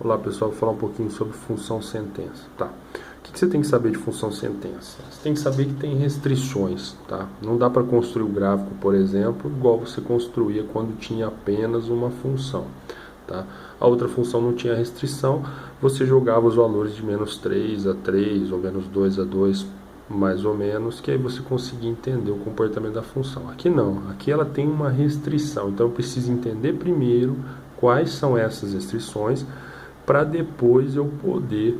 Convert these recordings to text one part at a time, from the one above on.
Olá pessoal, vou falar um pouquinho sobre função sentença. Tá. O que você tem que saber de função sentença? Você tem que saber que tem restrições. Tá? Não dá para construir o gráfico, por exemplo, igual você construía quando tinha apenas uma função. Tá? A outra função não tinha restrição, você jogava os valores de menos 3 a 3 ou menos 2 a 2, mais ou menos, que aí você conseguia entender o comportamento da função. Aqui não, aqui ela tem uma restrição, então eu preciso entender primeiro quais são essas restrições, para depois eu poder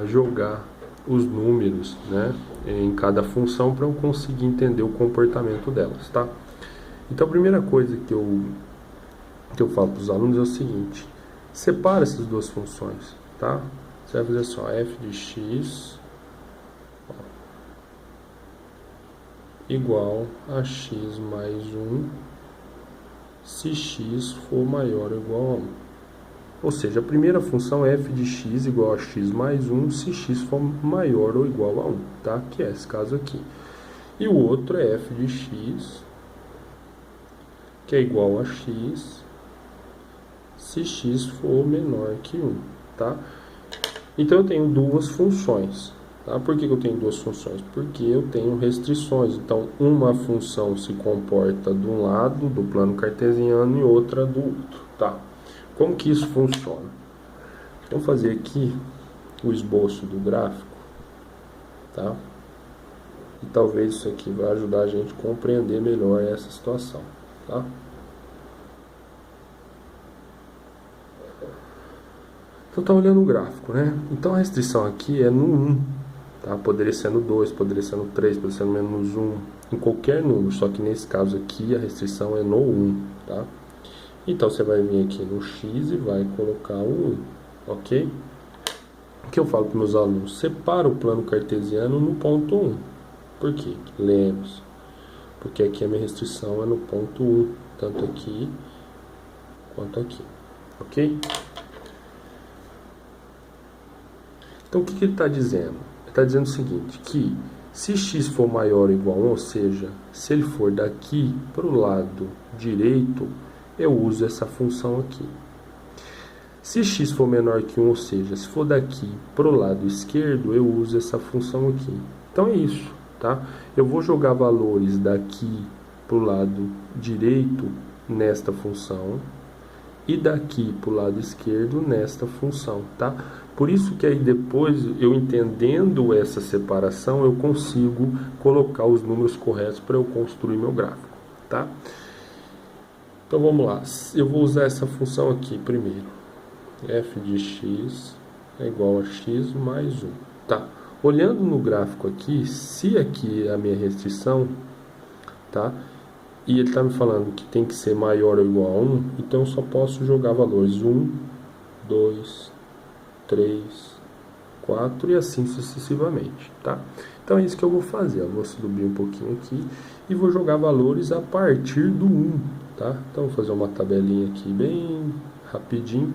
jogar os números, né, em cada função para eu conseguir entender o comportamento delas, tá? Então a primeira coisa que eu falo para os alunos é o seguinte: separa essas duas funções, tá? Você vai fazer só f de x igual a x mais 1 se x for maior ou igual a 1. Ou seja, a primeira função é f de x igual a x mais 1 se x for maior ou igual a 1, tá? Que é esse caso aqui. E o outro é f de x, que é igual a x se x for menor que 1, tá? Então eu tenho duas funções, tá? Por que eu tenho duas funções? Porque eu tenho restrições. Então uma função se comporta de um lado do plano cartesiano e outra do outro, tá? Como que isso funciona? Vamos fazer aqui o esboço do gráfico, tá? E talvez isso aqui vai ajudar a gente a compreender melhor essa situação, tá? Então tá olhando o gráfico, né? Então a restrição aqui é no 1, tá? Poderia ser no 2, poderia ser no 3, poderia ser no menos 1, em qualquer número, só que nesse caso aqui a restrição é no 1, tá? Então você vai vir aqui no x e vai colocar o 1, ok? O que eu falo para meus alunos? Separa o plano cartesiano no ponto 1. Por quê? Lembre-se. Porque aqui a minha restrição é no ponto 1, tanto aqui quanto aqui, ok? Então o que ele está dizendo? Ele está dizendo o seguinte, que se x for maior ou igual a 1, ou seja, se ele for daqui para o lado direito, eu uso essa função aqui. Se x for menor que 1, ou seja, se for daqui para o lado esquerdo, eu uso essa função aqui. Então é isso, tá? Eu vou jogar valores daqui para o lado direito nesta função e daqui para o lado esquerdo nesta função, tá? Por isso que aí depois, eu entendendo essa separação, eu consigo colocar os números corretos para eu construir meu gráfico, tá? Então vamos lá, eu vou usar essa função aqui primeiro. F de x é igual a x mais 1, tá? Olhando no gráfico aqui, se aqui é a minha restrição, tá? E ele está me falando que tem que ser maior ou igual a 1, então eu só posso jogar valores 1, 2, 3, 4 e assim sucessivamente, tá? Então é isso que eu vou fazer, eu vou subir um pouquinho aqui e vou jogar valores a partir do 1, tá? Então vou fazer uma tabelinha aqui bem rapidinho,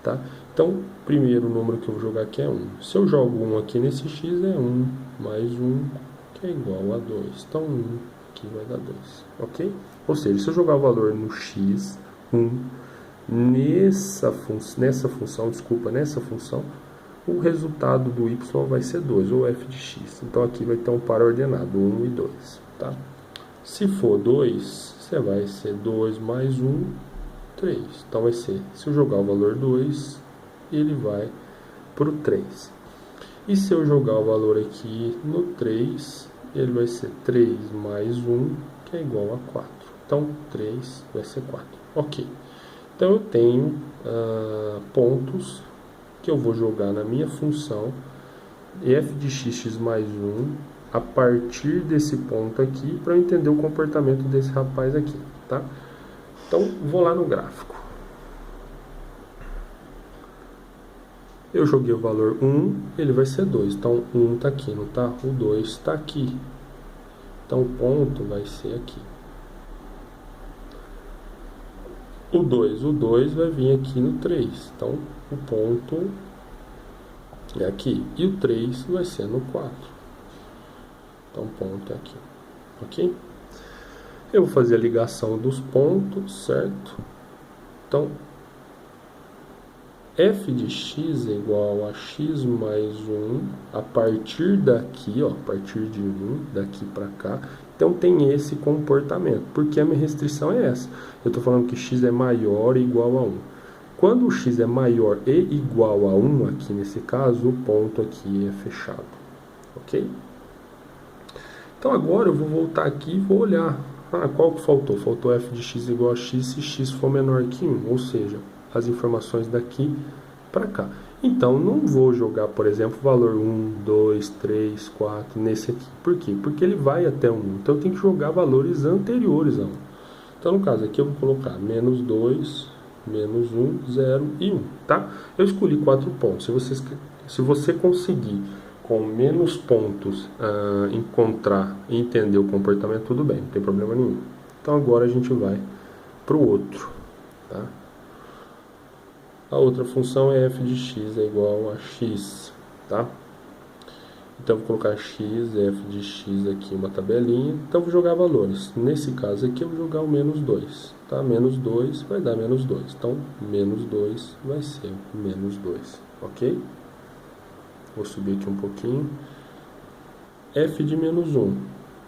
tá? Então, primeiro número que eu vou jogar aqui é 1. Se eu jogo 1 aqui nesse x, é 1 mais 1, que é igual a 2. Então 1 aqui vai dar 2, ok? Ou seja, se eu jogar o valor no x, 1, nessa função, o resultado do y vai ser 2, ou f de x. Então aqui vai ter um par ordenado, 1 e 2, tá? Se for 2, você vai ser 2 mais 1, 3. Então vai ser, se eu jogar o valor 2, ele vai para o 3. E se eu jogar o valor aqui no 3, ele vai ser 3 mais 1, que é igual a 4. Então 3 vai ser 4. Ok. Então eu tenho pontos que eu vou jogar na minha função f de x mais 1 a partir desse ponto aqui para eu entender o comportamento desse rapaz aqui, tá? Então vou lá no gráfico. Eu joguei o valor 1, ele vai ser 2. Então 1 está aqui, não está? O 2 está aqui. Então o ponto vai ser aqui. O 2 vai vir aqui no 3. Então o ponto é aqui. E o 3 vai ser no 4. Então o ponto é aqui. Ok? Eu vou fazer a ligação dos pontos, certo? Então f de x é igual a x mais 1 a partir daqui, ó, a partir de 1, daqui para cá. Então tem esse comportamento, porque a minha restrição é essa. Eu estou falando que x é maior ou igual a 1. Quando o x é maior e igual a 1, aqui nesse caso, o ponto aqui é fechado. Ok? Então agora eu vou voltar aqui e vou olhar. Qual que faltou? Faltou f de x igual a x se x for menor que 1, ou seja, as informações daqui para cá. Então, não vou jogar, por exemplo, valor 1, 2, 3, 4 nesse aqui. Por quê? Porque ele vai até 1. Então, eu tenho que jogar valores anteriores a 1. Então, no caso aqui, eu vou colocar menos 2, menos 1, 0 e 1. Tá? Eu escolhi 4 pontos. Se você conseguir, com menos pontos, encontrar e entender o comportamento, tudo bem, não tem problema nenhum. Então, agora a gente vai para o outro. Tá? A outra função é f de x é igual a x, tá? Então, vou colocar x, f de x aqui, uma tabelinha. Então, vou jogar valores. Nesse caso aqui, eu vou jogar o menos 2, tá? Menos 2 vai dar menos 2. Então, menos 2 vai ser menos 2, ok? Vou subir aqui um pouquinho. F de menos 1.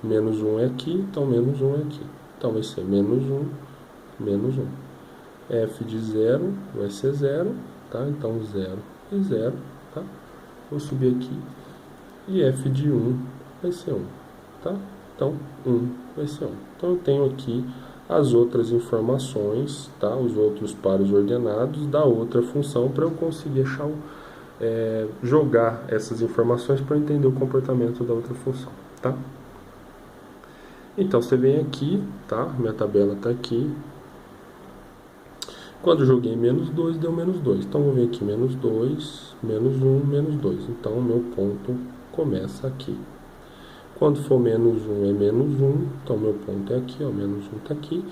Menos 1 é aqui, então menos 1 é aqui. Então, vai ser menos 1, menos 1. F de 0 vai ser 0, tá? Então 0 e 0, tá? Vou subir aqui. E f de 1 vai ser 1, tá? Então 1 vai ser 1. Então eu tenho aqui as outras informações, tá? Os outros pares ordenados da outra função para eu conseguir achar jogar essas informações para entender o comportamento da outra função, tá? Então você vem aqui, tá? Minha tabela está aqui. Quando eu joguei menos 2, deu menos 2. Então, vou vir aqui menos 2, menos 1, menos 2. Então, o meu ponto começa aqui. Quando for menos 1, é menos 1. Então, meu ponto é aqui, ó, menos 1 está aqui.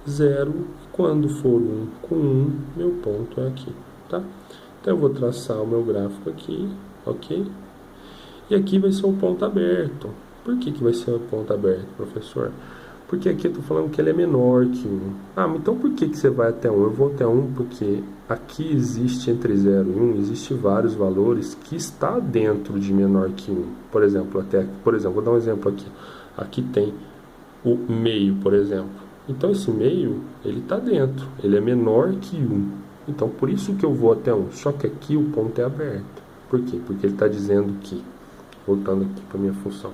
0. Quando for 1 com 1, meu ponto é aqui, tá? Então, eu vou traçar o meu gráfico aqui, ok? E aqui vai ser um ponto aberto. Por que vai ser um ponto aberto, professor? Porque aqui eu estou falando que ele é menor que 1. Então por que você vai até 1? Eu vou até 1 porque aqui existe entre 0 e 1, existe vários valores que está dentro de menor que 1. Por exemplo, vou dar um exemplo aqui. Aqui tem o meio, por exemplo. Então esse meio, ele está dentro. Ele é menor que 1. Então por isso que eu vou até 1. Só que aqui o ponto é aberto. Por quê? Porque ele está dizendo que, voltando aqui para a minha função,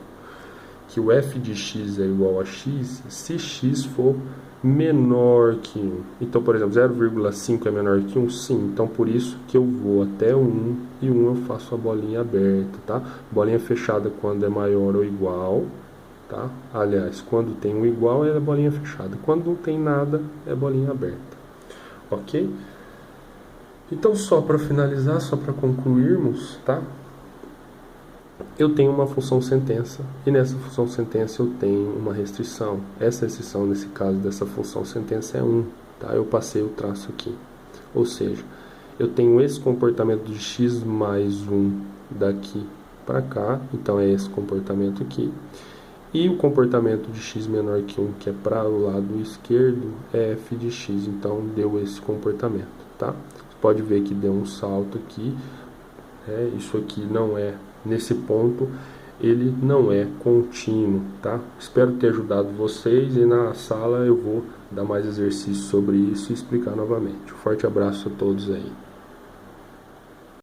que o f de x é igual a x se x for menor que 1. Então, por exemplo, 0,5 é menor que 1? Sim. Então, por isso que eu vou até 1 e 1 eu faço a bolinha aberta, tá? Bolinha fechada quando é maior ou igual, tá? Aliás, quando tem um igual é a bolinha fechada. Quando não tem nada, é bolinha aberta. Ok? Então, só para finalizar, só para concluirmos, tá? Eu tenho uma função sentença e nessa função sentença eu tenho uma restrição. Essa restrição, nesse caso dessa função sentença, é 1. Tá? Eu passei o traço aqui. Ou seja, eu tenho esse comportamento de x mais 1 daqui para cá. Então é esse comportamento aqui. E o comportamento de x menor que 1, que é para o lado esquerdo, é f de x. Então deu esse comportamento. Tá? Você pode ver que deu um salto aqui. Isso aqui não é... Nesse ponto, ele não é contínuo, tá? Espero ter ajudado vocês e na sala eu vou dar mais exercícios sobre isso e explicar novamente. Um forte abraço a todos aí.